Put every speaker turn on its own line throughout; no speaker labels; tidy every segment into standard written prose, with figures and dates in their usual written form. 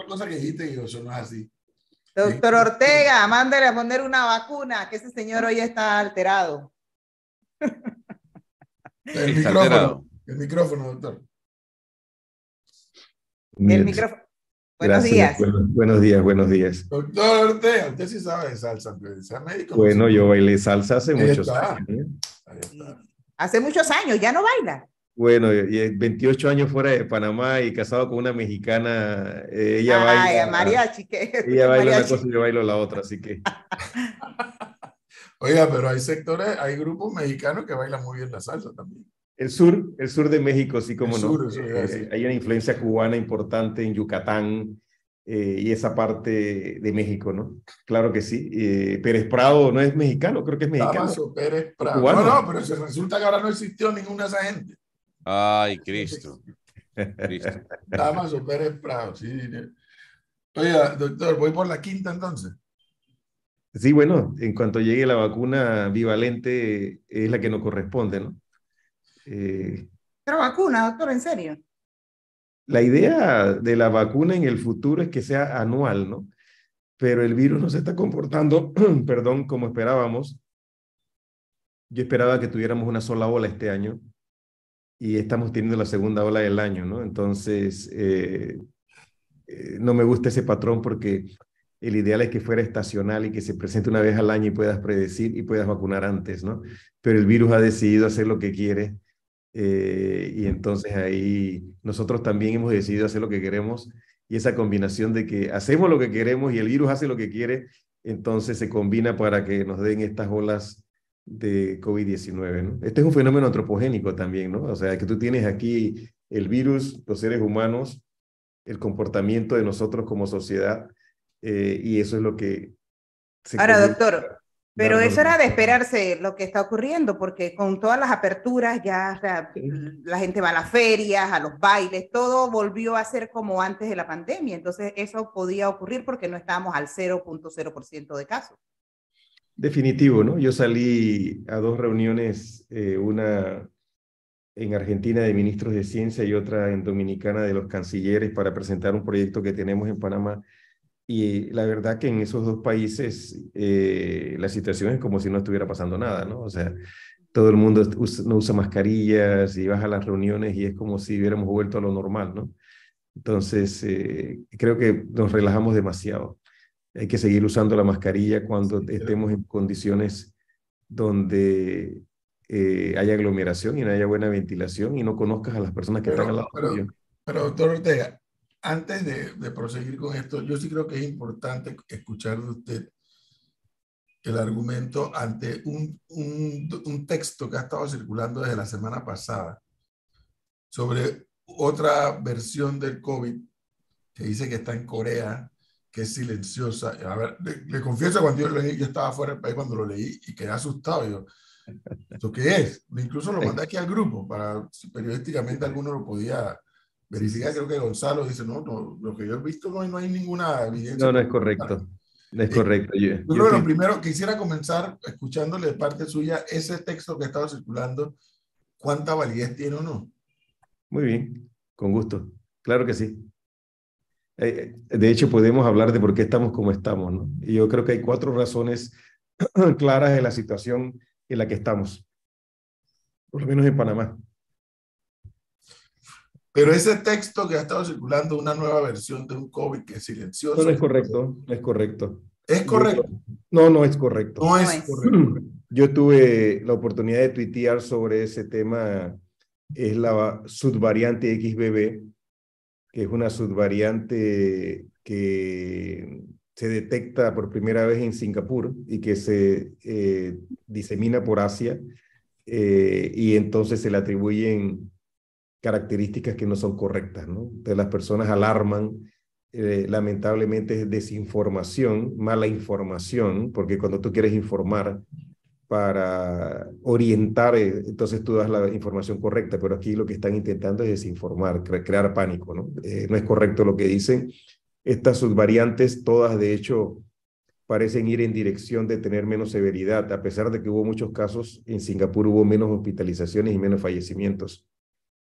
cosa que dijiste y eso no es así.
Doctor Ortega, mándale a poner una vacuna, que ese señor hoy está alterado.
El micrófono, doctor.
El micrófono. Buenos
Gracias.
días.
Buenos días, buenos días.
Doctor Ortega, usted sí sabe de salsa, pero sea médico.
Bueno, yo bailé salsa hace muchos
años.
Ahí está. Hace muchos años, ya no baila.
Bueno, 28 años fuera de Panamá y casado con una mexicana, ella baila.
Mariachi.
Ella baila una cosa y yo bailo la otra, así que.
Oiga, pero hay sectores, hay grupos mexicanos que bailan muy bien la salsa también.
El sur de México, sí, como no.
Sí.
Hay una influencia cubana importante en Yucatán y esa parte de México, ¿no? Claro que sí. Pérez Prado no es mexicano, creo que es mexicano.
Damaso Pérez Prado. No, pero resulta que ahora no existió ninguna de esa gente.
Ay, Cristo.
Damaso Pérez Prado, sí. Oiga, doctor, voy por la quinta entonces.
Sí, bueno, en cuanto llegue la vacuna bivalente es la que nos corresponde, ¿no?
Pero vacuna, doctor, ¿en serio?
La idea de la vacuna en el futuro es que sea anual, ¿no? Pero el virus no se está comportando, perdón, como esperábamos. Yo esperaba que tuviéramos una sola ola este año y estamos teniendo la segunda ola del año, ¿no? Entonces, no me gusta ese patrón porque el ideal es que fuera estacional y que se presente una vez al año y puedas predecir y puedas vacunar antes, ¿no? Pero el virus ha decidido hacer lo que quiere y entonces ahí nosotros también hemos decidido hacer lo que queremos y esa combinación de que hacemos lo que queremos y el virus hace lo que quiere, entonces se combina para que nos den estas olas de COVID-19, ¿no? Este es un fenómeno antropogénico también, ¿no? O sea, que tú tienes aquí el virus, los seres humanos, el comportamiento de nosotros como sociedad, y eso es lo que...
Ahora, doctor, pero eso era de esperarse lo que está ocurriendo, porque con todas las aperturas ya, o sea, la gente va a las ferias, a los bailes, todo volvió a ser como antes de la pandemia, entonces eso podía ocurrir porque no estábamos al 0.0% de casos.
Definitivo, ¿no? Yo salí a 2 reuniones, una en Argentina de ministros de ciencia y otra en Dominicana de los cancilleres para presentar un proyecto que tenemos en Panamá. Y la verdad que en esos 2 países la situación es como si no estuviera pasando nada, ¿no? O sea, todo el mundo no usa mascarillas y vas a las reuniones y es como si hubiéramos vuelto a lo normal, ¿no? Entonces, creo que nos relajamos demasiado. Hay que seguir usando la mascarilla cuando estemos en condiciones donde haya aglomeración y no haya buena ventilación y no conozcas a las personas que están al lado tuyo.
Pero, doctor Ortega, antes de proseguir con esto, yo sí creo que es importante escuchar de usted el argumento ante un texto que ha estado circulando desde la semana pasada sobre otra versión del COVID que dice que está en Corea, que es silenciosa. A ver, le confieso, cuando yo lo leí, yo estaba fuera del país cuando lo leí y quedé asustado. Yo, ¿esto qué es? Incluso lo mandé aquí al grupo para si periodísticamente alguno lo podía verificar. Creo que Gonzalo dice, no, lo que yo he visto no hay ninguna evidencia.
No es correcto. No es correcto.
Yo creo que lo primero, quisiera comenzar escuchándole de parte suya ese texto que ha estado circulando, ¿cuánta validez tiene o no?
Muy bien, con gusto. Claro que sí. De hecho, podemos hablar de por qué estamos como estamos, ¿no? Y yo creo que hay 4 razones claras de la situación en la que estamos, por lo menos en Panamá.
Pero ese texto que ha estado circulando, una nueva versión de un COVID que es silencioso.
No es correcto, no es correcto.
¿Es correcto?
No es correcto.
No es correcto.
Yo tuve la oportunidad de tuitear sobre ese tema, es la subvariante XBB, que es una subvariante que se detecta por primera vez en Singapur y que se disemina por Asia y entonces se le atribuyen características que no son correctas, ¿no? Entonces las personas alarman, lamentablemente es desinformación, mala información, porque cuando tú quieres informar para orientar, entonces tú das la información correcta, pero aquí lo que están intentando es desinformar, crear pánico, ¿no? No es correcto lo que dicen. Estas subvariantes, todas de hecho, parecen ir en dirección de tener menos severidad, a pesar de que hubo muchos casos, en Singapur hubo menos hospitalizaciones y menos fallecimientos.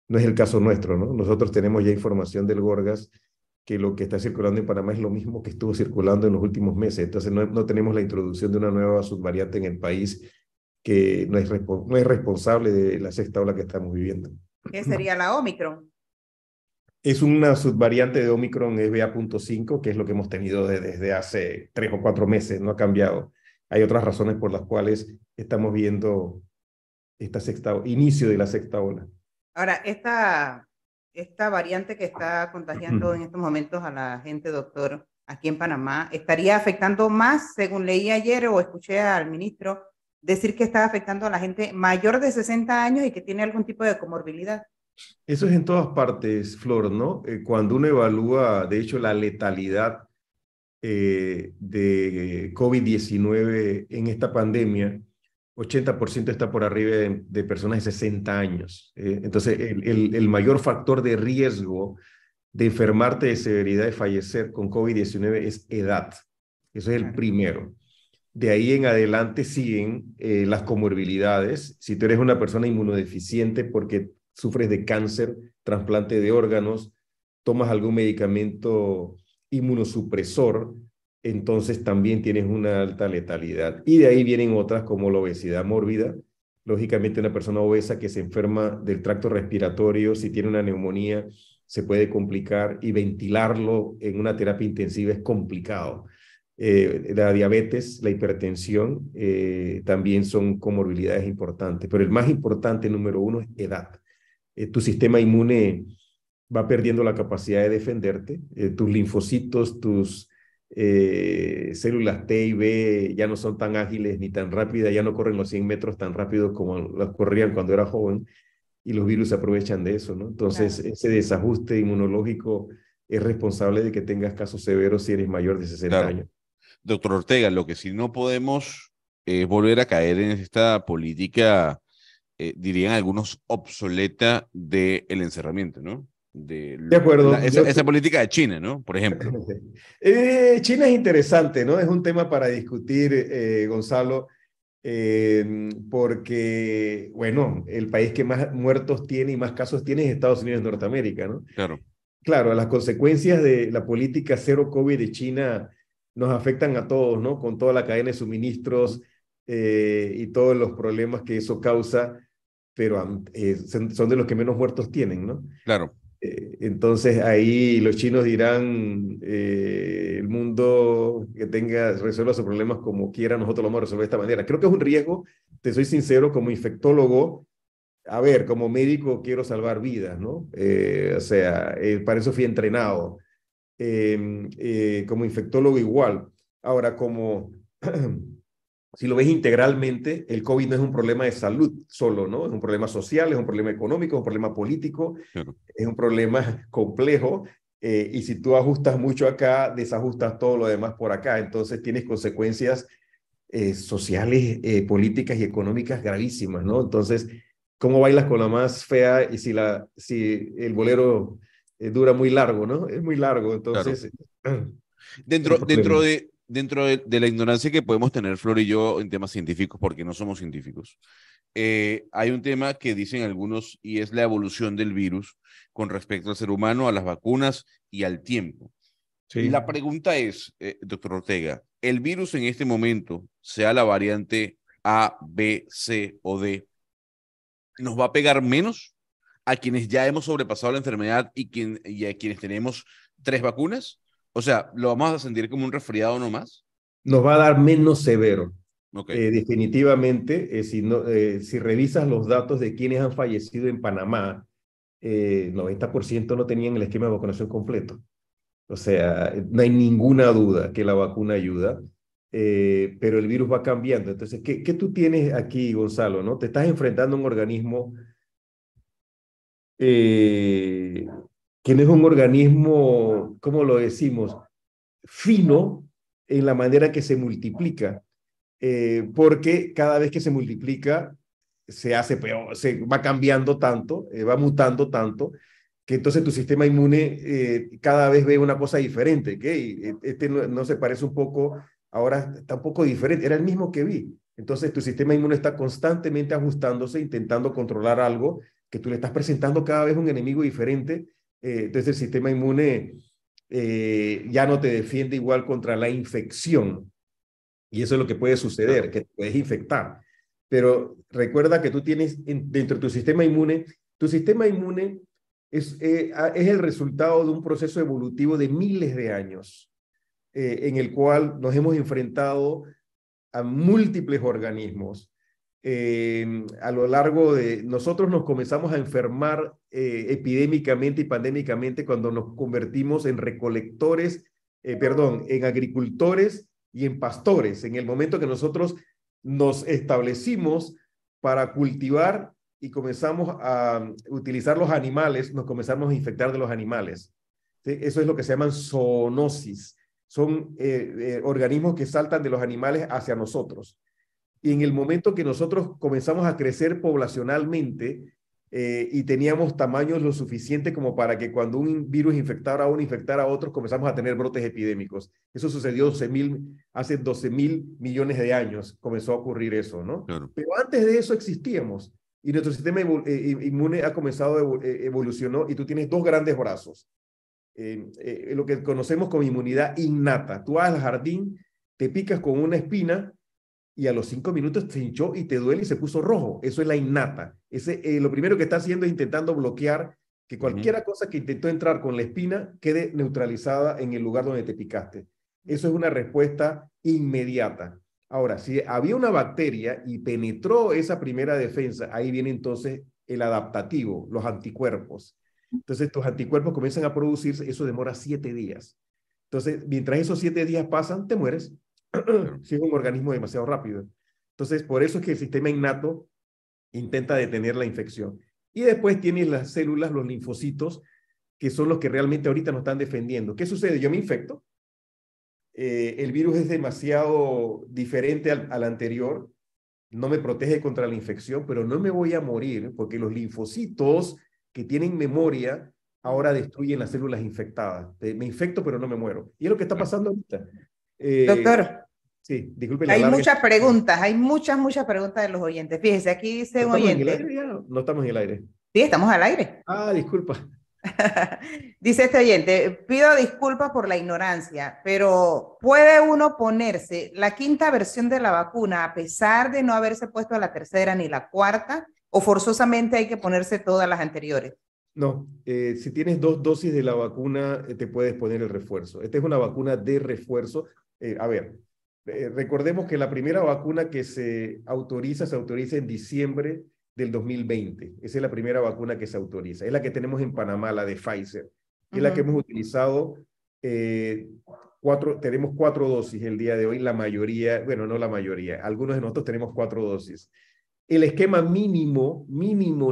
No es el caso nuestro, ¿no? Nosotros tenemos ya información del Gorgas que lo que está circulando en Panamá es lo mismo que estuvo circulando en los últimos meses. Entonces no tenemos la introducción de una nueva subvariante en el país que no es responsable de la sexta ola que estamos viviendo.
¿Qué sería la Omicron?
Es una subvariante de Omicron, es BA.5, que es lo que hemos tenido desde hace 3 o 4 meses, no ha cambiado. Hay otras razones por las cuales estamos viendo inicio de la sexta ola.
Ahora, esta variante que está contagiando en estos momentos a la gente, doctor, aquí en Panamá, ¿estaría afectando más, según leí ayer o escuché al ministro decir que está afectando a la gente mayor de 60 años y que tiene algún tipo de comorbilidad?
Eso es en todas partes, Flor, ¿no? Cuando uno evalúa, de hecho, la letalidad de COVID-19 en esta pandemia, 80% está por arriba de personas de 60 años. Entonces, el mayor factor de riesgo de enfermarte de severidad de fallecer con COVID-19 es edad. Eso es el primero. De ahí en adelante siguen las comorbilidades. Si tú eres una persona inmunodeficiente porque sufres de cáncer, trasplante de órganos, tomas algún medicamento inmunosupresor, entonces también tienes una alta letalidad. Y de ahí vienen otras como la obesidad mórbida. Lógicamente una persona obesa que se enferma del tracto respiratorio, si tiene una neumonía, se puede complicar y ventilarlo en una terapia intensiva es complicado. La diabetes, la hipertensión, también son comorbilidades importantes, pero el más importante, número uno, es edad. Tu sistema inmune va perdiendo la capacidad de defenderte, tus linfocitos, tus células T y B ya no son tan ágiles ni tan rápidas, ya no corren los 100 metros tan rápido como las corrían cuando era joven, y los virus se aprovechan de eso, ¿no? Entonces, ese desajuste inmunológico es responsable de que tengas casos severos si eres mayor de 60 años.
Doctor Ortega, lo que sí no podemos es volver a caer en esta política, dirían algunos, obsoleta del encerramiento, ¿no?
De acuerdo.
Esa política de China, ¿no? Por ejemplo.
China es interesante, ¿no? Es un tema para discutir, Gonzalo, porque, bueno, el país que más muertos tiene y más casos tiene es Estados Unidos de Norteamérica, ¿no?
Claro.
Claro, las consecuencias de la política cero COVID de China nos afectan a todos, ¿no? Con toda la cadena de suministros y todos los problemas que eso causa, pero son de los que menos muertos tienen, ¿no?
Claro.
Entonces ahí los chinos dirán, el mundo que resuelva sus problemas como quiera, nosotros lo vamos a resolver de esta manera. Creo que es un riesgo, te soy sincero, como infectólogo, a ver, como médico quiero salvar vidas, ¿no? O sea, para eso fui entrenado. Como infectólogo igual. Ahora, si lo ves integralmente, el COVID no es un problema de salud solo, ¿no? Es un problema social, es un problema económico, es un problema político, claro. Es un problema complejo, y si tú ajustas mucho acá, desajustas todo lo demás por acá, entonces tienes consecuencias sociales, políticas y económicas gravísimas, ¿no? Entonces, ¿cómo bailas con la más fea y si el bolero dura muy largo, ¿no? Es muy largo, entonces...
Claro. Dentro de la ignorancia que podemos tener Flor y yo en temas científicos, porque no somos científicos, hay un tema que dicen algunos y es la evolución del virus con respecto al ser humano, a las vacunas y al tiempo. Sí. La pregunta es, doctor Ortega, ¿el virus en este momento, sea la variante A, B, C o D, nos va a pegar menos a quienes ya hemos sobrepasado la enfermedad y a quienes tenemos 3 vacunas? O sea, ¿lo vamos a sentir como un resfriado nomás?
Nos va a dar menos severo.
Okay.
Definitivamente, si revisas los datos de quienes han fallecido en Panamá, 90% no tenían el esquema de vacunación completo. O sea, no hay ninguna duda que la vacuna ayuda, pero el virus va cambiando. Entonces, ¿qué tú tienes aquí, Gonzalo? ¿No? Te estás enfrentando a un organismo que no es un organismo, ¿cómo lo decimos? Fino en la manera que se multiplica, porque cada vez que se multiplica se hace peor, se va cambiando tanto, va mutando tanto, que entonces tu sistema inmune cada vez ve una cosa diferente, ¿okay? Este no se parece un poco, ahora está un poco diferente, era el mismo que vi. Entonces tu sistema inmune está constantemente ajustándose, intentando controlar algo que tú le estás presentando cada vez un enemigo diferente. Entonces el sistema inmune ya no te defiende igual contra la infección. Y eso es lo que puede suceder, que te puedes infectar. Pero recuerda que tú tienes dentro de tu sistema inmune es el resultado de un proceso evolutivo de miles de años, en el cual nos hemos enfrentado a múltiples organismos. A lo largo de... Nosotros nos comenzamos a enfermar epidémicamente y pandémicamente cuando nos convertimos en recolectores, en agricultores y en pastores, en el momento que nosotros nos establecimos para cultivar y comenzamos a utilizar los animales, nos comenzamos a infectar de los animales. ¿Sí? Eso es lo que se llaman zoonosis. Son organismos que saltan de los animales hacia nosotros. Y en el momento que nosotros comenzamos a crecer poblacionalmente y teníamos tamaños lo suficiente como para que cuando un virus infectara a uno, infectara a otros, comenzamos a tener brotes epidémicos. Eso sucedió hace 12 mil millones de años, comenzó a ocurrir eso, ¿no?
Claro.
Pero antes de eso existíamos y nuestro sistema inmune ha comenzado, evolucionó, y tú tienes dos grandes brazos. Lo que conocemos como inmunidad innata. Tú vas al jardín, te picas con una espina y a los 5 minutos te hinchó y te duele y se puso rojo. Eso es la innata. Lo primero que está haciendo es intentando bloquear que cualquier cosa que intentó entrar con la espina quede neutralizada en el lugar donde te picaste. Eso es una respuesta inmediata. Ahora, si había una bacteria y penetró esa primera defensa, ahí viene entonces el adaptativo, los anticuerpos. Entonces, tus anticuerpos comienzan a producirse, eso demora 7 días. Entonces, mientras esos 7 días pasan, te mueres. Si es un organismo demasiado rápido. Entonces, por eso es que el sistema innato intenta detener la infección. Y después tienes las células, los linfocitos, que son los que realmente ahorita nos están defendiendo. ¿Qué sucede? Yo me infecto. El virus es demasiado diferente al anterior. No me protege contra la infección, pero no me voy a morir porque los linfocitos que tienen memoria ahora destruyen las células infectadas. Me infecto, pero no me muero. Y es lo que está pasando ahorita.
Doctor,
sí, disculpe
hay muchas preguntas de los oyentes. Fíjese, aquí dice un oyente.
¿Estamos en el aire ya? No estamos en el aire.
Sí, estamos al aire.
Ah, disculpa.
Dice este oyente, pido disculpas por la ignorancia, pero ¿puede uno ponerse la 5ª versión de la vacuna a pesar de no haberse puesto la 3ª ni la 4ª? ¿O forzosamente hay que ponerse todas las anteriores?
No, si tienes 2 dosis de la vacuna, te puedes poner el refuerzo. Esta es una vacuna de refuerzo. Recordemos que la primera vacuna que se autoriza en diciembre del 2020. Esa es la primera vacuna que se autoriza. Es la que tenemos en Panamá, la de Pfizer. Es la que hemos utilizado. Tenemos 4 dosis el día de hoy. La mayoría, bueno, no la mayoría. Algunos de nosotros tenemos 4 dosis. El esquema mínimo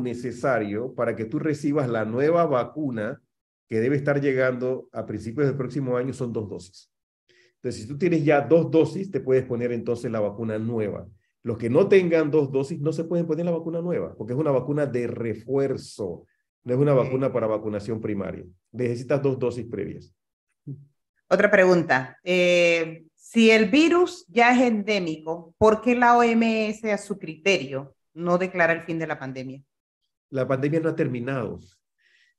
necesario para que tú recibas la nueva vacuna que debe estar llegando a principios del próximo año son 2 dosis. Entonces, si tú tienes ya 2 dosis, te puedes poner entonces la vacuna nueva. Los que no tengan 2 dosis no se pueden poner la vacuna nueva, porque es una vacuna de refuerzo, no es una vacuna para vacunación primaria. Necesitas 2 dosis previas.
Otra pregunta. Si el virus ya es endémico, ¿por qué la OMS, a su criterio, no declara el fin de la pandemia?
La pandemia no ha terminado.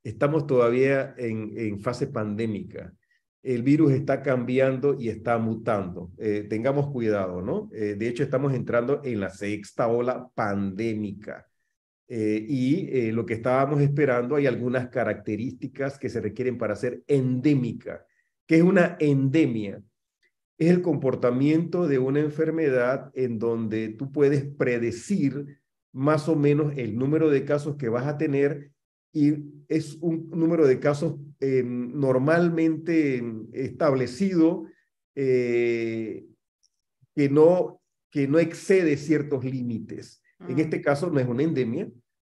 Estamos todavía en fase pandémica. El virus está cambiando y está mutando. Tengamos cuidado, ¿no? De hecho, estamos entrando en la 6ª ola pandémica. Lo que estábamos esperando, hay algunas características que se requieren para ser endémica. ¿Qué es una endemia? Es el comportamiento de una enfermedad en donde tú puedes predecir más o menos el número de casos que vas a tener, y es un número de casos normalmente establecido que no excede ciertos límites. En este caso no es una endemia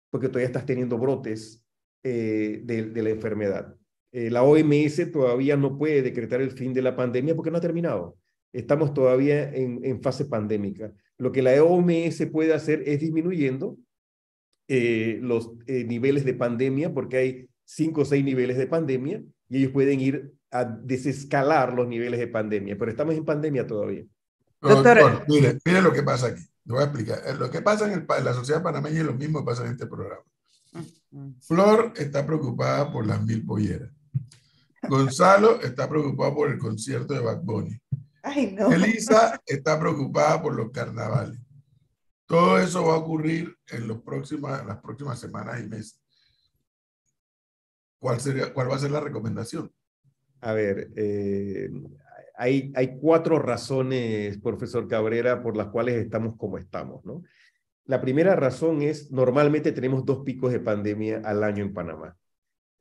porque todavía estás teniendo brotes de la enfermedad. La OMS todavía no puede decretar el fin de la pandemia porque no ha terminado. Estamos todavía en fase pandémica. Lo que la OMS puede hacer es disminuyendo los niveles de pandemia, porque hay 5 o 6 niveles de pandemia, y ellos pueden ir a desescalar los niveles de pandemia, pero estamos en pandemia todavía.
Doctor, mire lo que pasa aquí. Le voy a explicar. Lo que pasa en la sociedad panameña es lo mismo que pasa en este programa. Flor está preocupada por las 1000 polleras. Gonzalo está preocupado por el concierto de Bad Bunny.
Ay, no.
Elisa está preocupada por los carnavales. Todo eso va a ocurrir en las próximas semanas y meses. ¿Cuál va a ser la recomendación?
A ver, hay 4 razones, profesor Cabrera, por las cuales estamos como estamos, ¿no? La primera razón es, normalmente tenemos 2 picos de pandemia al año en Panamá.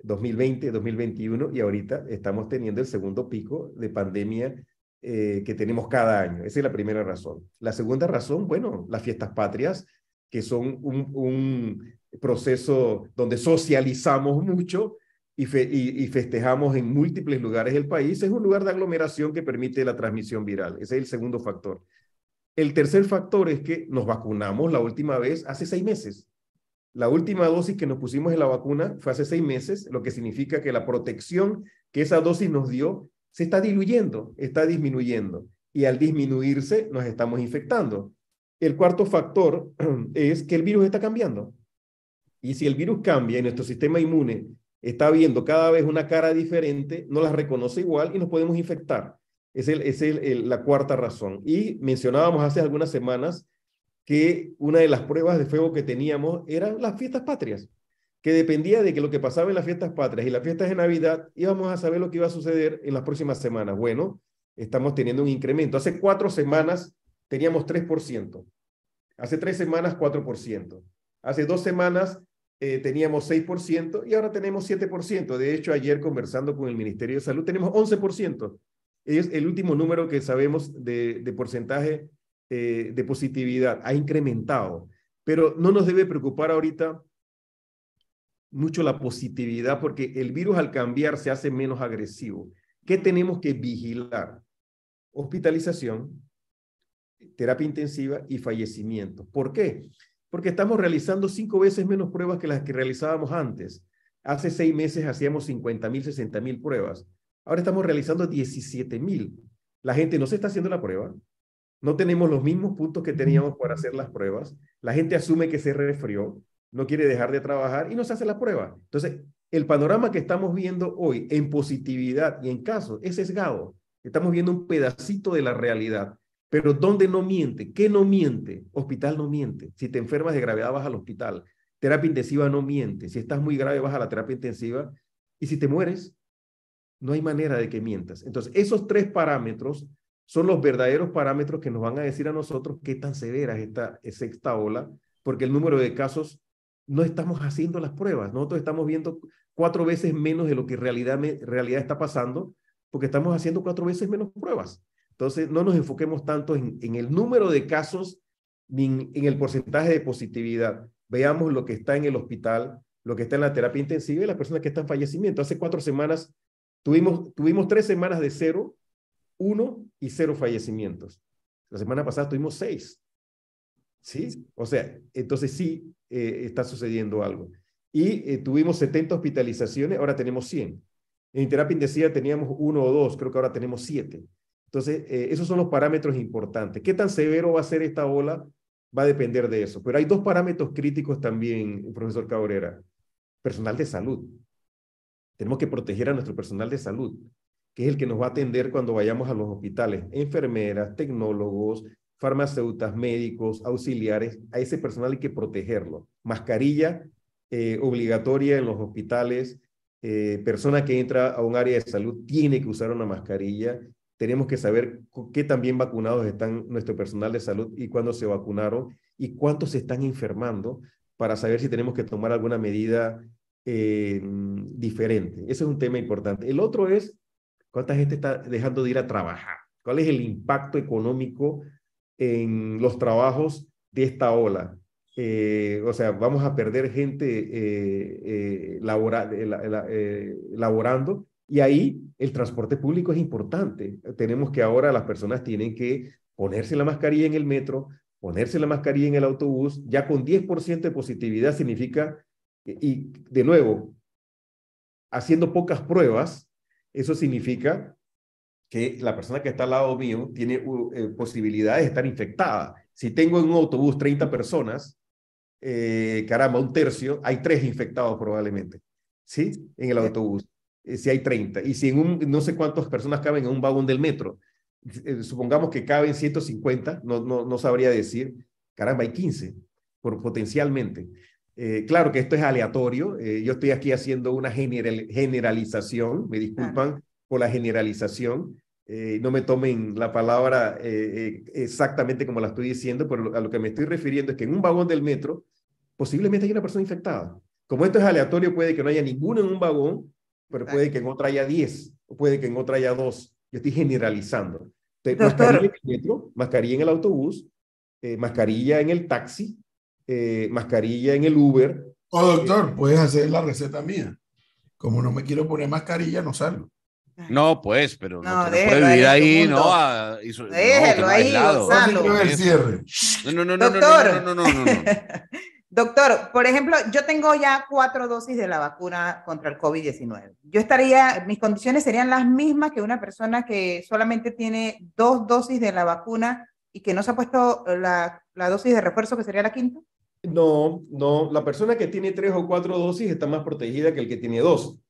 2020, 2021, y ahorita estamos teniendo el segundo pico de pandemia que tenemos cada año. Esa es la primera razón. La segunda razón, bueno, las fiestas patrias, que son un proceso donde socializamos mucho y festejamos en múltiples lugares del país. Es un lugar de aglomeración que permite la transmisión viral. Ese es el segundo factor. El tercer factor es que nos vacunamos la última vez hace 6 meses. La última dosis que nos pusimos en la vacuna fue hace 6 meses, lo que significa que la protección que esa dosis nos dio se está diluyendo, está disminuyendo. Y al disminuirse, nos estamos infectando. El cuarto factor es que el virus está cambiando. Y si el virus cambia y nuestro sistema inmune está viendo cada vez una cara diferente, no las reconoce igual y nos podemos infectar. Es la cuarta razón. Y mencionábamos hace algunas semanas que una de las pruebas de fuego que teníamos eran las fiestas patrias, que dependía de que lo que pasaba en las fiestas patrias y las fiestas de Navidad, íbamos a saber lo que iba a suceder en las próximas semanas. Bueno, estamos teniendo un incremento. Hace 4 semanas teníamos 3%. Hace 3 semanas, 4%. Hace 2 semanas teníamos 6% y ahora tenemos 7%. De hecho, ayer conversando con el Ministerio de Salud, tenemos 11%. Es el último número que sabemos de porcentaje de positividad. Ha incrementado, pero no nos debe preocupar ahorita mucho la positividad porque el virus al cambiar se hace menos agresivo. ¿Qué tenemos que vigilar? Hospitalización, terapia intensiva y fallecimiento. ¿Por qué? Porque estamos realizando 5 veces menos pruebas que las que realizábamos antes. Hace 6 meses hacíamos 50,000, 60,000 pruebas. Ahora estamos realizando 17,000. La gente no se está haciendo la prueba. No tenemos los mismos puntos que teníamos para hacer las pruebas. La gente asume que se resfrió, no quiere dejar de trabajar y no se hace la prueba. Entonces, el panorama que estamos viendo hoy en positividad y en casos es sesgado. Estamos viendo un pedacito de la realidad. Pero ¿dónde no miente? ¿Qué no miente? Hospital no miente. Si te enfermas de gravedad, vas al hospital. Terapia intensiva no miente. Si estás muy grave, vas a la terapia intensiva. Y si te mueres, no hay manera de que mientas. Entonces, esos 3 parámetros son los verdaderos parámetros que nos van a decir a nosotros qué tan severa es esta sexta ola, porque el número de casos no estamos haciendo las pruebas. Nosotros estamos viendo 4 veces menos de lo que en realidad está pasando, porque estamos haciendo 4 veces menos pruebas. Entonces, no nos enfoquemos tanto en el número de casos ni en el porcentaje de positividad. Veamos lo que está en el hospital, lo que está en la terapia intensiva y las personas que están en fallecimiento. Hace 4 semanas tuvimos 3 semanas de 0, 1 y 0 fallecimientos. La semana pasada tuvimos 6. ¿Sí? O sea, entonces sí está sucediendo algo. Y tuvimos 70 hospitalizaciones, ahora tenemos 100. En terapia intensiva teníamos 1 o 2, creo que ahora tenemos 7. Entonces, esos son los parámetros importantes. ¿Qué tan severo va a ser esta ola? Va a depender de eso. Pero hay 2 parámetros críticos también, profesor Cabrera. Personal de salud. Tenemos que proteger a nuestro personal de salud, que es el que nos va a atender cuando vayamos a los hospitales. Enfermeras, tecnólogos, farmacéuticas, médicos, auxiliares. A ese personal hay que protegerlo. Mascarilla obligatoria en los hospitales. Persona que entra a un área de salud tiene que usar una mascarilla. Tenemos que saber qué tan bien vacunados están nuestro personal de salud y cuándo se vacunaron y cuántos se están enfermando para saber si tenemos que tomar alguna medida diferente. Ese es un tema importante. El otro es cuánta gente está dejando de ir a trabajar. ¿Cuál es el impacto económico en los trabajos de esta ola? O sea, vamos a perder gente laborando. Y ahí el transporte público es importante. Tenemos que ahora las personas tienen que ponerse la mascarilla en el metro, ponerse la mascarilla en el autobús, ya con 10% de positividad significa, y de nuevo, haciendo pocas pruebas, eso significa que la persona que está al lado mío tiene posibilidades de estar infectada. Si tengo en un autobús 30 personas, caramba, un tercio, hay 3 infectados probablemente, ¿sí? En el autobús. si hay 30. Y si no sé cuántas personas caben en un vagón del metro. Supongamos que caben 150, no sabría decir. Caramba, hay 15 potencialmente. Claro que esto es aleatorio. Yo estoy aquí haciendo una generalización. Me disculpan por la generalización. No me tomen la palabra exactamente como la estoy diciendo, pero a lo que me estoy refiriendo es que en un vagón del metro posiblemente hay una persona infectada. Como esto es aleatorio, puede que no haya ninguno en un vagón, pero puede que en otra haya 10, o puede que en otra haya 2. Yo estoy generalizando. Entonces, mascarilla en el metro, mascarilla en el autobús, mascarilla en el taxi, mascarilla en el Uber.
Doctor, puedes hacer la receta mía. Como no me quiero poner mascarilla, no salgo.
No, pues, pero no puede
déjelo
vivir
ahí,
ahí, ¿no?
Déjelo ahí, Gonzalo.
El cierre.
Doctor, doctor, por ejemplo, yo tengo ya 4 dosis de la vacuna contra el COVID-19. Mis condiciones serían las mismas que una persona que solamente tiene 2 dosis de la vacuna y que no se ha puesto la dosis de refuerzo, que sería la quinta.
No, la persona que tiene 3 o 4 dosis está más protegida que el que tiene 2.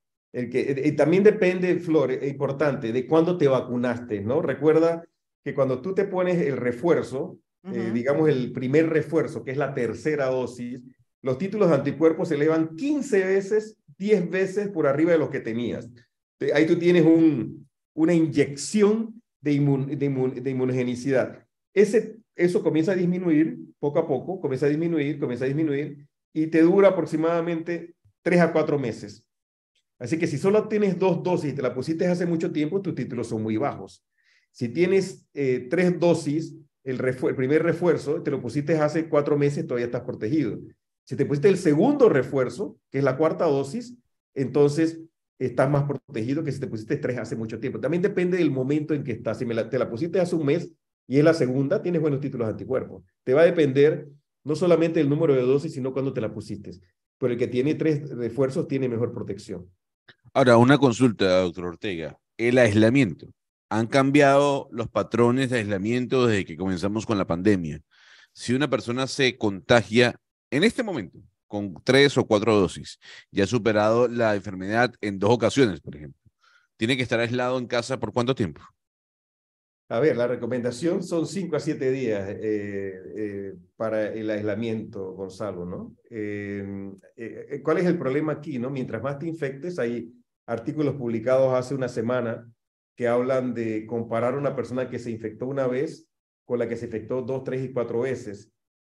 También depende, Flor, es importante, de cuándo te vacunaste, ¿no? Recuerda que cuando tú te pones el refuerzo, digamos el primer refuerzo, que es la tercera dosis, los títulos de anticuerpos se elevan 15 veces, 10 veces por arriba de los que tenías. Ahí tú tienes una inyección de inmunogenicidad. Eso comienza a disminuir poco a poco, comienza a disminuir, y te dura aproximadamente 3 a 4 meses. Así que si solo tienes 2 dosis y te la pusiste hace mucho tiempo, tus títulos son muy bajos. Si tienes 3 dosis, el primer refuerzo, te lo pusiste hace 4 meses, todavía estás protegido. Si te pusiste el segundo refuerzo, que es la 4ª dosis, entonces estás más protegido que si te pusiste 3 hace mucho tiempo. También depende del momento en que estás. Si te la pusiste hace un mes y es la segunda, tienes buenos títulos de anticuerpos. Te va a depender no solamente del número de dosis, sino cuándo te la pusiste. Pero el que tiene 3 refuerzos tiene mejor protección.
Ahora, una consulta, doctor Ortega. El aislamiento. Han cambiado los patrones de aislamiento desde que comenzamos con la pandemia. Si una persona se contagia en este momento con 3 o 4 dosis y ha superado la enfermedad en 2 ocasiones, por ejemplo, ¿tiene que estar aislado en casa por cuánto tiempo?
A ver, la recomendación son 5 a 7 días para el aislamiento, Gonzalo, ¿no? ¿Cuál es el problema aquí, no? Mientras más te infectes, hay artículos publicados hace una semana que hablan de comparar una persona que se infectó una vez con la que se infectó 2, 3 y 4 veces.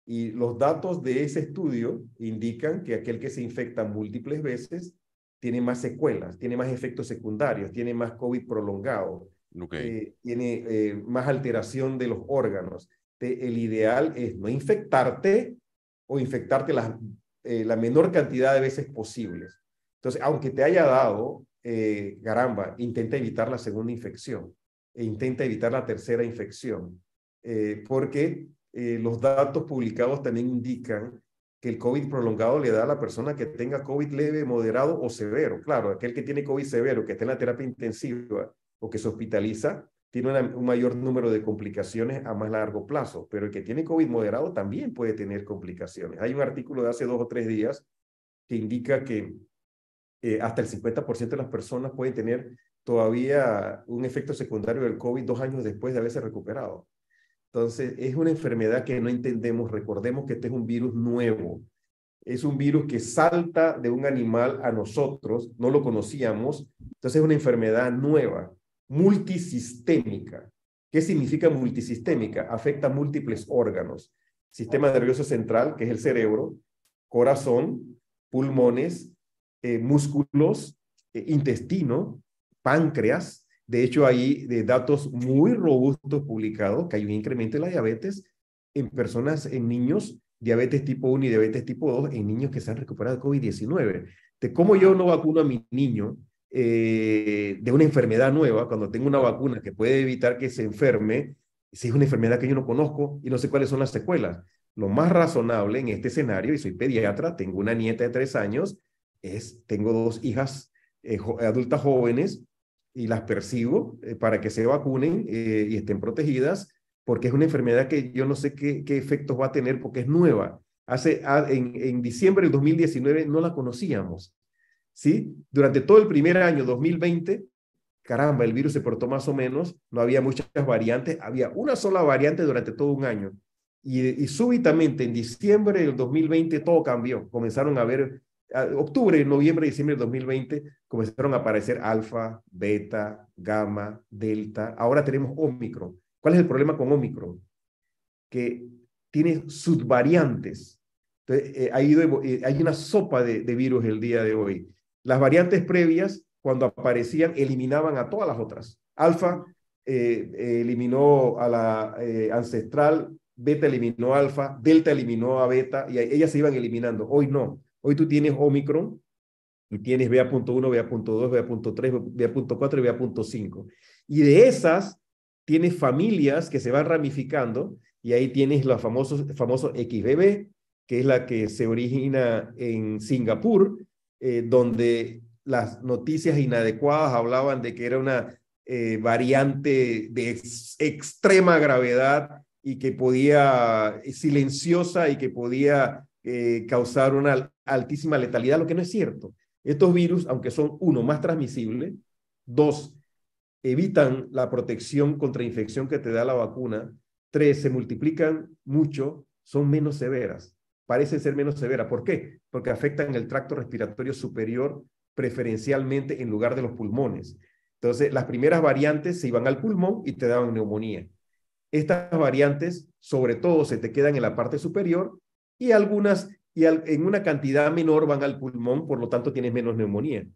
Y los datos de ese estudio indican que aquel que se infecta múltiples veces tiene más secuelas, tiene más efectos secundarios, tiene más COVID prolongado. Tiene más alteración de los órganos. El ideal es no infectarte o infectarte la menor cantidad de veces posibles. Entonces, aunque te haya dado, caramba, intenta evitar la segunda infección e intenta evitar la tercera infección, porque los datos publicados también indican que el COVID prolongado le da a la persona que tenga COVID leve, moderado o severo. Claro, aquel que tiene COVID severo, que está en la terapia intensiva o que se hospitaliza, tiene un mayor número de complicaciones a más largo plazo, pero el que tiene COVID moderado también puede tener complicaciones. Hay un artículo de hace 2 o 3 días que indica que hasta el 50% de las personas pueden tener todavía un efecto secundario del COVID 2 años después de haberse recuperado. Entonces, es una enfermedad que no entendemos. Recordemos que este es un virus nuevo. Es un virus que salta de un animal a nosotros, no lo conocíamos. Entonces, es una enfermedad nueva, multisistémica. ¿Qué significa multisistémica? Afecta múltiples órganos. Sistema nervioso central, que es el cerebro, corazón, pulmones, músculos, intestino, páncreas. De hecho, hay datos muy robustos publicados que hay un incremento de la diabetes en personas, en niños, diabetes tipo 1 y diabetes tipo 2, en niños que se han recuperado de COVID-19. De cómo yo no vacuno a mi niño de una enfermedad nueva, cuando tengo una vacuna que puede evitar que se enferme, si es una enfermedad que yo no conozco y no sé cuáles son las secuelas. Lo más razonable en este escenario, y soy pediatra, tengo una nieta de 3 años, tengo 2 hijas adultas jóvenes, y las persigo para que se vacunen y estén protegidas, porque es una enfermedad que yo no sé qué efectos va a tener porque es nueva. En diciembre del 2019 no la conocíamos. ¿sí? Durante todo el primer año, 2020, caramba, el virus se portó más o menos, no había muchas variantes, había una sola variante durante todo un año. Y súbitamente, en diciembre del 2020, todo cambió. Comenzaron a ver, octubre, noviembre, diciembre del 2020, comenzaron a aparecer alfa, beta, gamma, delta. Ahora tenemos Omicron. ¿Cuál es el problema con Omicron? Que tiene subvariantes. Entonces, hay una sopa de virus el día de hoy. Las variantes previas, cuando aparecían, eliminaban a todas las otras. Alfa eliminó a la ancestral, beta eliminó alfa, delta eliminó a beta, y ellas se iban eliminando. Hoy no. Hoy tú tienes Omicron y tienes BA.1, BA.2, BA.3, BA.4 y BA.5. Y de esas tienes familias que se van ramificando, y ahí tienes los famosos XBB, que es la que se origina en Singapur, donde las noticias inadecuadas hablaban de que era una variante de extrema gravedad y que podía, silenciosa, y que podía causar una altísima letalidad, lo que no es cierto. Estos virus, aunque son, uno, más transmisibles, dos, evitan la protección contra infección que te da la vacuna, tres, se multiplican mucho, son menos severas, parecen ser menos severas. ¿Por qué? Porque afectan el tracto respiratorio superior preferencialmente en lugar de los pulmones. Entonces, las primeras variantes se iban al pulmón y te daban neumonía. Estas variantes, sobre todo, se te quedan en la parte superior, y algunas, en una cantidad menor, van al pulmón, por lo tanto tienes menos neumonía.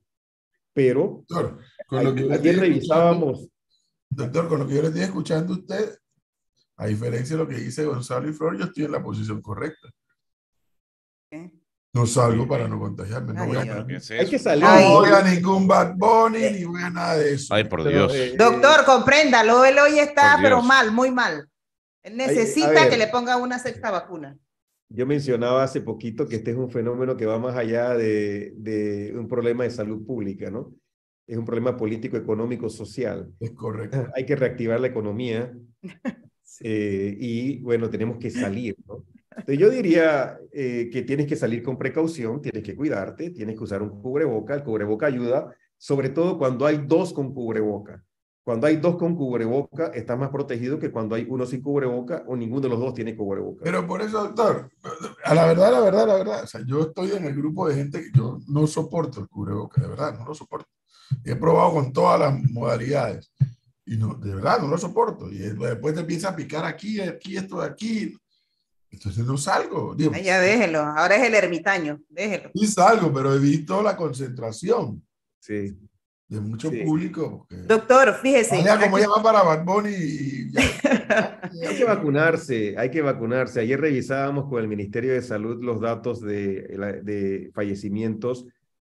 Pero
Doctor, con lo que
ayer revisábamos.
Doctor, con lo que yo le estoy escuchando a usted, a diferencia de lo que dice Gonzalo y Flor, yo estoy en la posición correcta. No salgo para no contagiarme. No voy a,
hay que salir.
No voy a ningún Bad Bunny, ni voy a nada de eso.
Ay, por Dios.
Doctor, compréndalo, él hoy está, pero mal, muy mal. Él necesita que le ponga una sexta vacuna.
Yo mencionaba hace poquito que este es un fenómeno que va más allá de un problema de salud pública, ¿no? Es un problema político, económico, social.
Es correcto.
Hay que reactivar la economía. Sí. Y bueno, tenemos que salir, ¿no? Entonces yo diría que tienes que salir con precaución, tienes que cuidarte, tienes que usar un cubreboca. El cubreboca ayuda, sobre todo cuando hay dos con cubreboca. Cuando hay dos con cubreboca, estás más protegido que cuando hay uno sin cubreboca o ninguno de los dos tiene cubreboca.
Pero por eso, doctor, la verdad, o sea, yo estoy en el grupo de gente que yo no soporto el cubreboca, de verdad, no lo soporto. He probado con todas las modalidades y no, de verdad, no lo soporto. Y después te empieza a picar aquí, esto de aquí. Entonces no salgo. Digo,
ya déjelo, ahora es el ermitaño, déjelo.
Sí salgo, pero he visto la concentración.
Sí.
De mucho público.
Doctor, fíjese.
Vaya, como llama para Bad Bunny y
Hay que vacunarse. Ayer revisábamos con el Ministerio de Salud los datos de fallecimientos.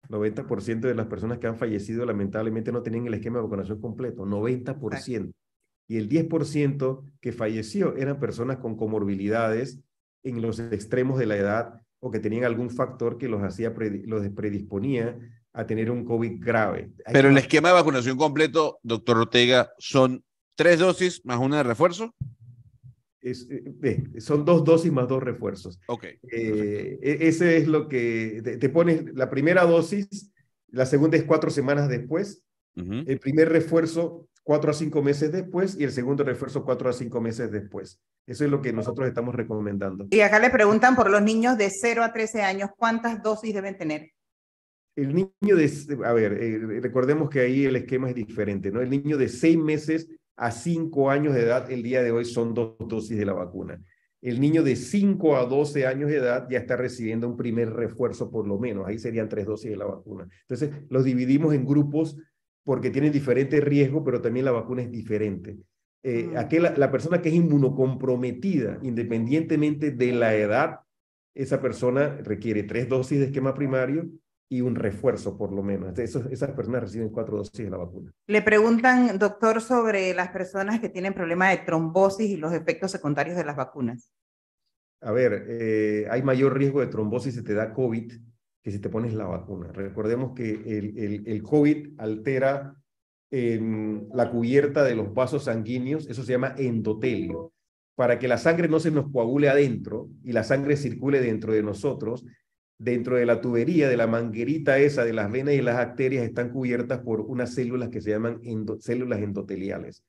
90% de las personas que han fallecido lamentablemente no tenían el esquema de vacunación completo, 90%. Y el 10% que falleció eran personas con comorbilidades en los extremos de la edad o que tenían algún factor que los predisponía a tener un COVID grave.
Pero el esquema de vacunación completo, doctor Ortega, ¿son 3 dosis más una de refuerzo?
Son 2 dosis más 2 refuerzos.
Ok.
Ese es lo que te pones la primera dosis, la segunda es 4 semanas después, el primer refuerzo 4 a 5 meses después y el segundo refuerzo 4 a 5 meses después. Eso es lo que nosotros estamos recomendando.
Y acá le preguntan por los niños de 0 a 13 años, ¿cuántas dosis deben tener?
El niño recordemos que ahí el esquema es diferente, ¿no? El niño de 6 meses a 5 años de edad, el día de hoy son 2 dosis de la vacuna. El niño de 5 a 12 años de edad ya está recibiendo un primer refuerzo por lo menos, ahí serían 3 dosis de la vacuna. Entonces, los dividimos en grupos porque tienen diferente riesgo, pero también la vacuna es diferente. La persona que es inmunocomprometida, independientemente de la edad, esa persona requiere 3 dosis de esquema primario y un refuerzo por lo menos. Esas personas reciben 4 dosis de la vacuna.
Le preguntan, doctor, sobre las personas que tienen problemas de trombosis y los efectos secundarios de las vacunas.
A ver, hay mayor riesgo de trombosis si te da COVID que si te pones la vacuna. Recordemos que el COVID altera la cubierta de los vasos sanguíneos, eso se llama endotelio. Para que la sangre no se nos coagule adentro y la sangre circule dentro de nosotros, dentro de la tubería, de la manguerita esa, de las venas y las arterias, están cubiertas por unas células que se llaman células endoteliales.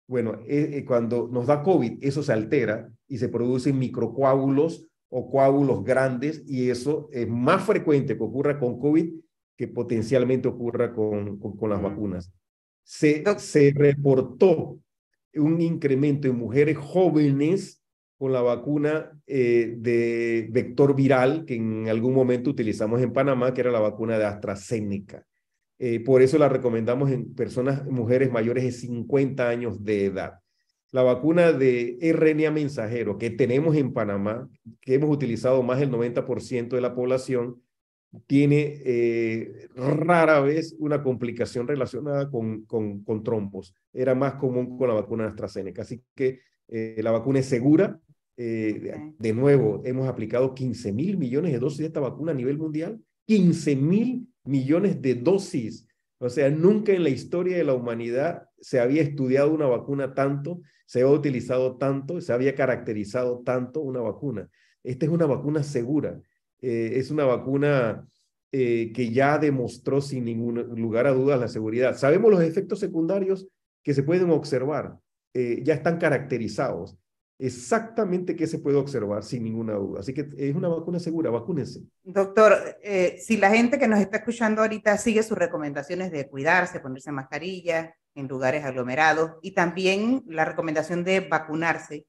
Bueno, cuando nos da COVID, eso se altera y se producen microcoágulos o coágulos grandes, y eso es más frecuente que ocurra con COVID que potencialmente ocurra con las vacunas. Se reportó un incremento en mujeres jóvenes con la vacuna de vector viral que en algún momento utilizamos en Panamá, que era la vacuna de AstraZeneca. Por eso la recomendamos en personas, mujeres mayores de 50 años de edad. La vacuna de RNA mensajero que tenemos en Panamá, que hemos utilizado más del 90% de la población, tiene rara vez una complicación relacionada con trombos. Era más común con la vacuna de AstraZeneca. Así que la vacuna es segura. De nuevo, hemos aplicado 15.000 millones de dosis de esta vacuna a nivel mundial. 15.000 millones de dosis. O sea, nunca en la historia de la humanidad se había estudiado una vacuna tanto, se había utilizado tanto, se había caracterizado tanto una vacuna. Esta es una vacuna segura. Es una vacuna que ya demostró sin ningún lugar a dudas la seguridad. Sabemos los efectos secundarios que se pueden observar, ya están caracterizados. Exactamente qué se puede observar sin ninguna duda. Así que es una vacuna segura, vacúnense.
Doctor, si la gente que nos está escuchando ahorita sigue sus recomendaciones de cuidarse, ponerse mascarilla en lugares aglomerados y también la recomendación de vacunarse,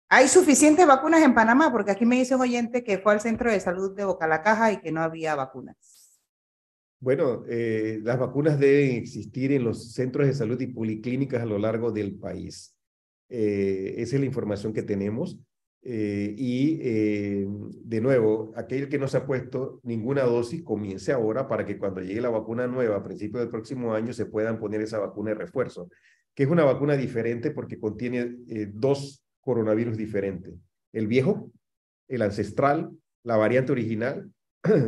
¿hay suficientes vacunas en Panamá? Porque aquí me dice un oyente que fue al centro de salud de Boca la Caja y que no había vacunas.
Bueno, las vacunas deben existir en los centros de salud y policlínicas a lo largo del país. Esa es la información que tenemos. De nuevo, aquel que no se ha puesto ninguna dosis, comience ahora para que cuando llegue la vacuna nueva a principios del próximo año se puedan poner esa vacuna de refuerzo, que es una vacuna diferente porque contiene dos coronavirus diferentes. El viejo, el ancestral, la variante original,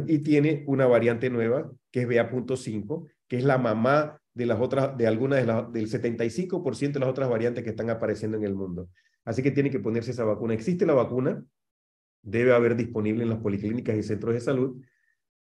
y tiene una variante nueva que es BA.5, que es la mamá de las otras, de algunas del 75% de las otras variantes que están apareciendo en el mundo. Así que tiene que ponerse esa vacuna. Existe la vacuna, debe haber disponible en las policlínicas y centros de salud.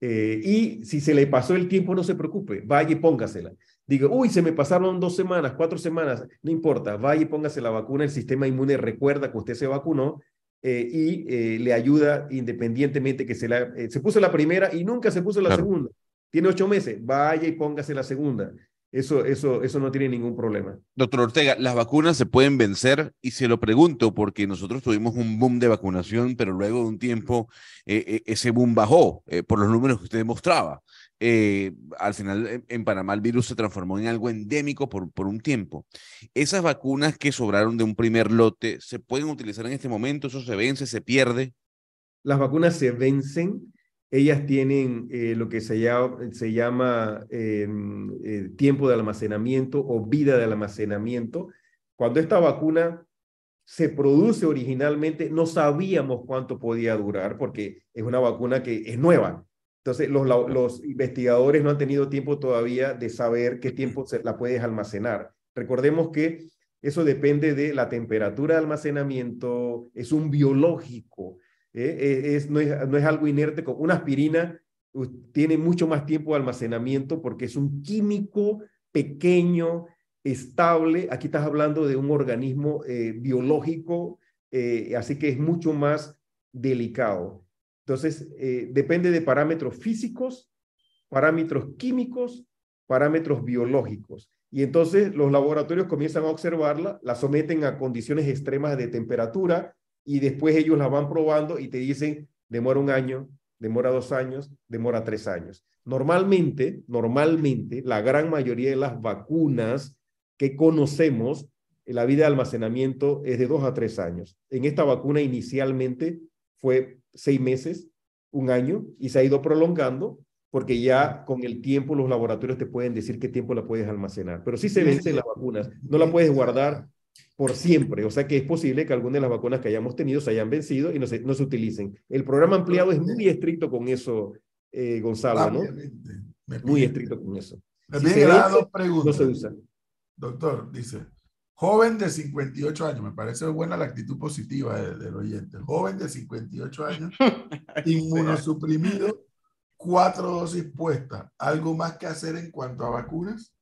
Y si se le pasó el tiempo, no se preocupe, vaya y póngasela. Diga, uy, se me pasaron 2 semanas, 4 semanas, no importa, vaya y póngase la vacuna. El sistema inmune recuerda que usted se vacunó le ayuda independientemente que se puso la primera y nunca se puso la segunda. Tiene 8 meses, vaya y póngase la segunda. Eso no tiene ningún problema.
Doctor Ortega, las vacunas se pueden vencer, y se lo pregunto porque nosotros tuvimos un boom de vacunación, pero luego de un tiempo ese boom bajó por los números que usted mostraba. Al final en Panamá el virus se transformó en algo endémico por un tiempo. Esas vacunas que sobraron de un primer lote, ¿se pueden utilizar en este momento? ¿Eso se vence, se pierde?
Las vacunas se vencen. Ellas tienen lo que se llama tiempo de almacenamiento o vida de almacenamiento. Cuando esta vacuna se produce originalmente, no sabíamos cuánto podía durar porque es una vacuna que es nueva. Entonces, los investigadores no han tenido tiempo todavía de saber qué tiempo la puedes almacenar. Recordemos que eso depende de la temperatura de almacenamiento, es un biológico. No es algo inerte. Como una aspirina tiene mucho más tiempo de almacenamiento porque es un químico pequeño, estable. Aquí estás hablando de un organismo biológico, así que es mucho más delicado. Entonces, depende de parámetros físicos, parámetros químicos, parámetros biológicos. Y entonces los laboratorios comienzan a observarla, la someten a condiciones extremas de temperatura, y después ellos la van probando y te dicen, demora 1 año, demora 2 años, demora 3 años. Normalmente, la gran mayoría de las vacunas que conocemos, la vida de almacenamiento es de 2 a 3 años. En esta vacuna inicialmente fue 6 meses, 1 año, y se ha ido prolongando porque ya con el tiempo los laboratorios te pueden decir qué tiempo la puedes almacenar. Pero sí se vencen las vacunas, no la puedes guardar por siempre. O sea que es posible que algunas de las vacunas que hayamos tenido se hayan vencido y no se utilicen. El programa ampliado es muy estricto con eso, Gonzalo, ¿no? Muy estricto con eso.
Si se vence, 2 preguntas.
No se usa.
Doctor, dice, joven de 58 años, me parece buena la actitud positiva del oyente. Joven de 58 años, inmunosuprimido, 4 dosis puestas. ¿Algo más que hacer en cuanto a vacunas?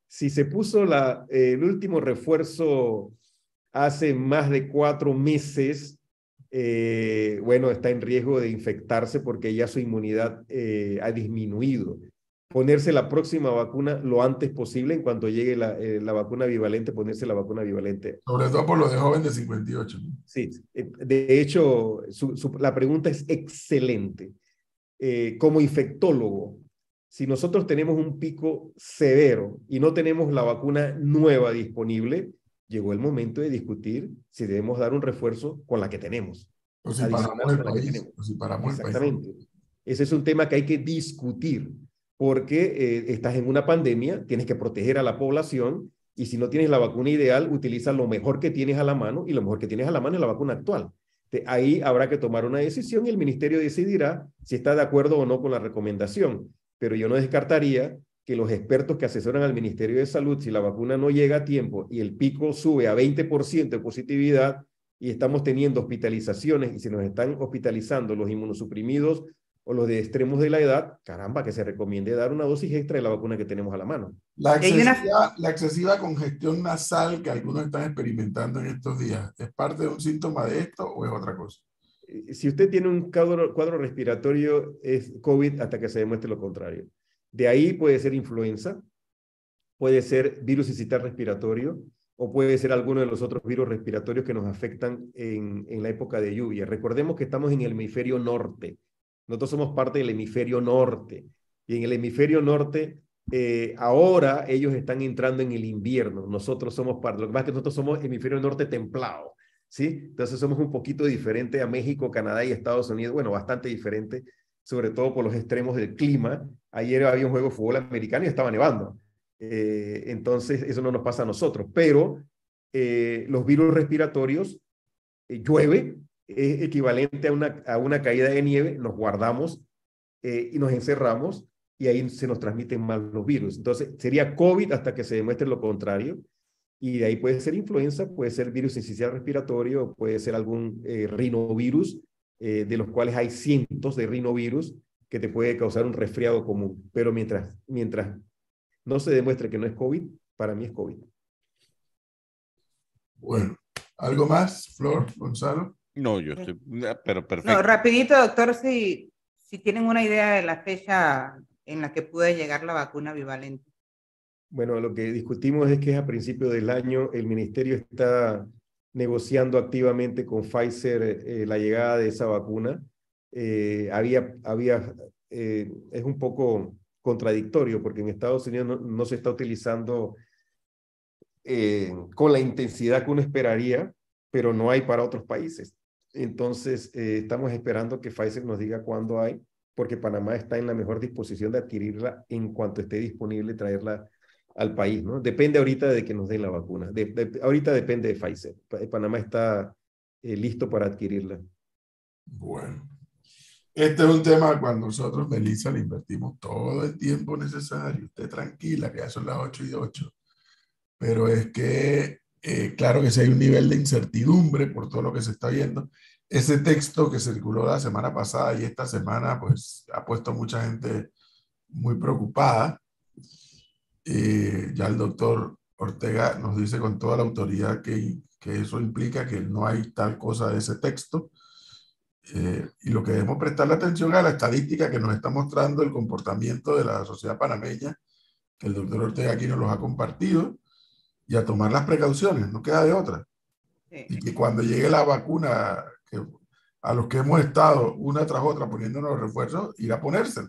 Si se puso el último refuerzo hace más de 4 meses, bueno, está en riesgo de infectarse porque ya su inmunidad ha disminuido. Ponerse la próxima vacuna lo antes posible, en cuanto llegue la vacuna bivalente, ponerse la vacuna bivalente.
Sobre todo por lo de joven de 58.
Sí, de hecho, la pregunta es excelente. Como infectólogo, si nosotros tenemos un pico severo y no tenemos la vacuna nueva disponible, llegó el momento de discutir si debemos dar un refuerzo con la que tenemos.
O si paramos el país. O si paramos el país.
Exactamente. Ese es un tema que hay que discutir, porque estás en una pandemia, tienes que proteger a la población, y si no tienes la vacuna ideal, utiliza lo mejor que tienes a la mano, y lo mejor que tienes a la mano es la vacuna actual. Ahí habrá que tomar una decisión y el ministerio decidirá si está de acuerdo o no con la recomendación. Pero yo no descartaría que los expertos que asesoran al Ministerio de Salud, si la vacuna no llega a tiempo y el pico sube a 20% de positividad y estamos teniendo hospitalizaciones y se nos están hospitalizando los inmunosuprimidos o los de extremos de la edad, caramba, que se recomiende dar una dosis extra de la vacuna que tenemos a la mano.
La excesiva congestión nasal que algunos están experimentando en estos días, ¿es parte de un síntoma de esto o es otra cosa?
Si usted tiene un cuadro respiratorio, es COVID hasta que se demuestre lo contrario. De ahí puede ser influenza, puede ser virus sincitial respiratorio, o puede ser alguno de los otros virus respiratorios que nos afectan en la época de lluvia. Recordemos que estamos en el hemisferio norte. Nosotros somos parte del hemisferio norte. Y en el hemisferio norte, ahora ellos están entrando en el invierno. Nosotros somos parte. Lo que pasa es que nosotros somos hemisferio norte templado, ¿sí? Entonces somos un poquito diferente a México, Canadá y Estados Unidos. Bueno, bastante diferente, sobre todo por los extremos del clima. Ayer había un juego de fútbol americano y estaba nevando. Entonces eso no nos pasa a nosotros. Pero los virus respiratorios, llueve, es equivalente a una caída de nieve, nos guardamos y nos encerramos y ahí se nos transmiten más los virus. Entonces sería COVID hasta que se demuestre lo contrario, y de ahí puede ser influenza, puede ser virus sincicial respiratorio, puede ser algún rinovirus, de los cuales hay cientos de rinovirus que te puede causar un resfriado común, pero mientras no se demuestre que no es COVID, para mí es COVID.
Bueno, ¿algo más, Flor, Gonzalo?
No, yo estoy, pero perfecto.
No, rapidito, doctor, si tienen una idea de la fecha en la que puede llegar la vacuna bivalente.
Bueno, lo que discutimos es que es a principios del año. El ministerio está negociando activamente con Pfizer la llegada de esa vacuna. Es un poco contradictorio porque en Estados Unidos no se está utilizando con la intensidad que uno esperaría, pero no hay para otros países. Entonces, estamos esperando que Pfizer nos diga cuándo hay, porque Panamá está en la mejor disposición de adquirirla en cuanto esté disponible, traerla al país, ¿no? Depende ahorita de que nos den la vacuna. Ahorita depende de Pfizer. Panamá está listo para adquirirla.
Bueno, este es un tema cuando nosotros, Melissa, le invertimos todo el tiempo necesario. Usted tranquila, que ya son las 8:08. Pero es que, claro que sí hay un nivel de incertidumbre por todo lo que se está viendo. Ese texto que circuló la semana pasada y esta semana, pues, ha puesto a mucha gente muy preocupada. Ya el doctor Ortega nos dice con toda la autoridad que eso implica que no hay tal cosa de ese texto. Y lo que debemos prestarle atención a la estadística que nos está mostrando el comportamiento de la sociedad panameña, que el doctor Ortega aquí nos los ha compartido, y a tomar las precauciones, no queda de otra. Sí. Y que cuando llegue la vacuna, a los que hemos estado una tras otra poniéndonos los refuerzos, ir a ponérselo.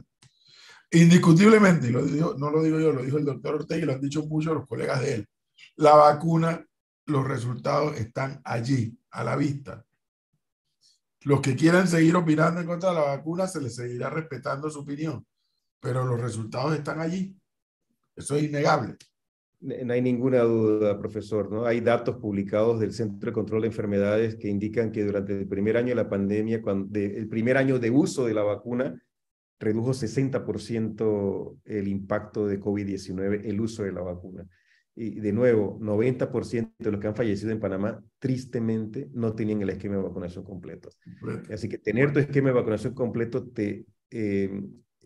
Indiscutiblemente, y no lo digo yo, lo dijo el doctor Ortega y lo han dicho muchos los colegas de él, la vacuna, los resultados están allí, a la vista. Los que quieran seguir opinando en contra de la vacuna, se les seguirá respetando su opinión, pero los resultados están allí. Eso es innegable.
No hay ninguna duda, profesor, ¿no? Hay datos publicados del Centro de Control de Enfermedades que indican que durante el primer año de la pandemia, el primer año de uso de la vacuna, redujo 60% el impacto de COVID-19, el uso de la vacuna. Y de nuevo, 90% de los que han fallecido en Panamá, tristemente, no tenían el esquema de vacunación completo. Así que tener tu esquema de vacunación completo te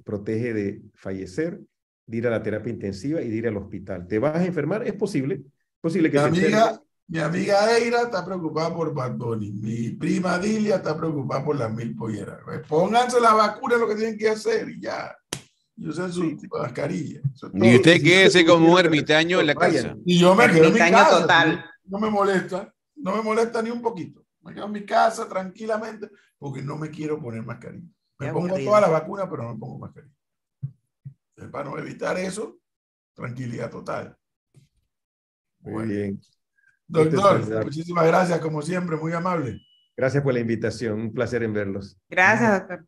protege de fallecer, de ir a la terapia intensiva y de ir al hospital. ¿Te vas a enfermar? Es posible que te enfermes.
Mi amiga Eira está preocupada por Bad Bunny. Mi prima Dilia está preocupada por las 1000 polleras. Pónganse la vacuna, lo que tienen que hacer y ya. Y usen su mascarilla.
Y usted quédese como un ermitaño en la casa.
Y yo me quedo en mi casa.
Total.
No me molesta ni un poquito. Me quedo en mi casa tranquilamente porque no me quiero poner mascarilla. Me pongo todas las vacunas, pero no me pongo mascarilla. Para no evitar eso, tranquilidad total.
Muy bien.
Doctor, muchísimas gracias, como siempre, muy amable.
Gracias por la invitación, un placer en verlos.
Gracias, doctor.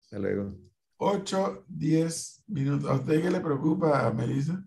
Hasta luego.
8, 10 minutos. ¿A usted qué le preocupa, Melissa?